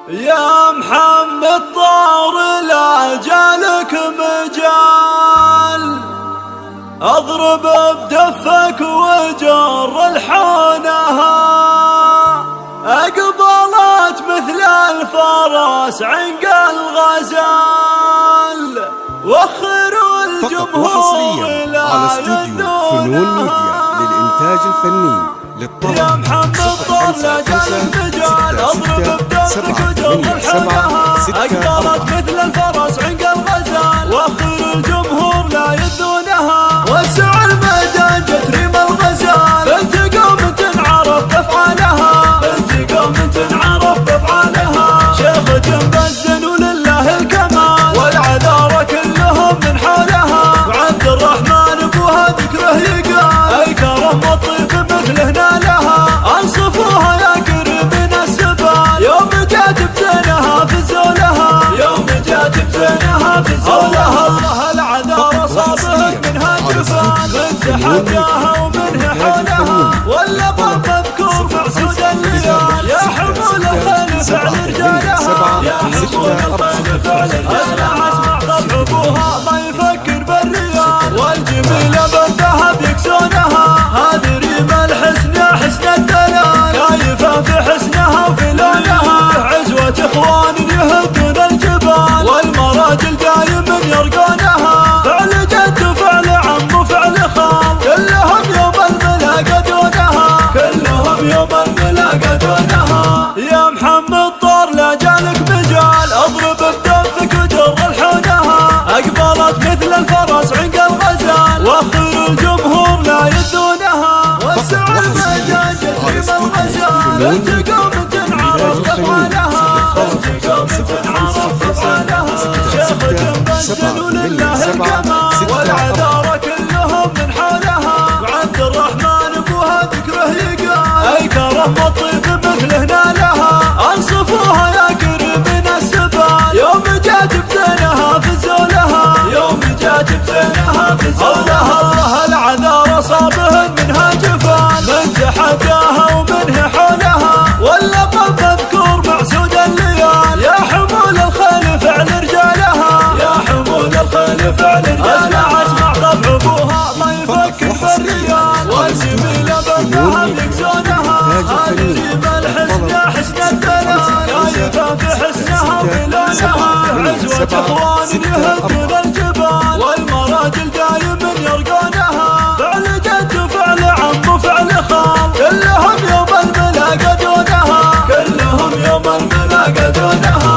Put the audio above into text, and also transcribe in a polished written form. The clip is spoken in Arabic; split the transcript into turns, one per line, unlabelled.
يا محمد طار لا جالك مجال، اضرب بدفك وجر الحونها، اقبلت مثل الفرس عنق الغزال، وخروا الجمهور لا
على استوديو فنون ميديا للإنتاج الفني للطرب.
يا محمد طار لا جالك مجال، اضرب بدفك وجر الحونها، اقبلت مثل الفرس عنق الغزال، وخر الجمهور لا يذونها، وسع الميدان جتريم الغزال، بنت قوم تنعرف بافعالها، بنت قوم تنعرف بافعالها، شيخة بزن ولله الكمال، والعذارى كلهم من حولها، وعبد الرحمن ابوها ذكره يقال، الكرم والطيب مثله نالها، انصفوها يا قريبين السبال، يوم جات بزينها فزولها، يوم جات بزينها فزولها، الله العذارى صابت منها جفان، من تحداها ومنه حولها، واللقب مذكور في عسود الليال، يا حمول الخيل فعل رجالها، يا حمول الخيل فعل رجالها، اسمع طبع ابوها ما يفكر بالريال، والجميلة بالذهب يكسونها، هذه ريم الحسن يا حسن الدلال، كايفة في حسنها وفي لونها، عزوة اخوان يهدون الجبال، والمراجل دايم يرقونها، فعل جد وفعل عم وفعل خال، كلهم يوم الملاقى دونها، كلهم يوم الملاقى دونها، يا محمد طار لا جالك مجال، اضرب بدفك وجر الحونها، اقبلت مثل الفرس عنق الغزال، وخر الجمهور لا يذونها، وسع الميدان جتريم الغزال، بنت قوم تنعرف بافعالها، بنت قوم تنعرف بافعالها، شيخة بزن ولله الكمال، والعذارى كلهم من حولها، وعبد الرحمن ابوها ذكره يقال، الكرم والطيب مثله نالها، انصفوها يا قريبين السبال، يوم جات بزينها فزولها، يوم جات بزينها فزولها، الله العذارى صابهن منها جفان، من تحداها ومنه حولها، واللقب مذكور معسود الليال، يا حمول الخيل فعل رجالها، يا حمول الخيل فعل رجالها، اسمع طبع ابوها ما يفكر بالريال، والجميلة بالذهب يكسونها، هذه ريم الحسن يا حسن الدلال، كايفة في حسنها وفي لونها، عزوة اخوان يهدون الجبال، والمراجل دايم يرقونها، فعل جد وفعل عم وفعل خال، كلهم يوم الملاقى دونها، كلهم يوم الملاقى دونها.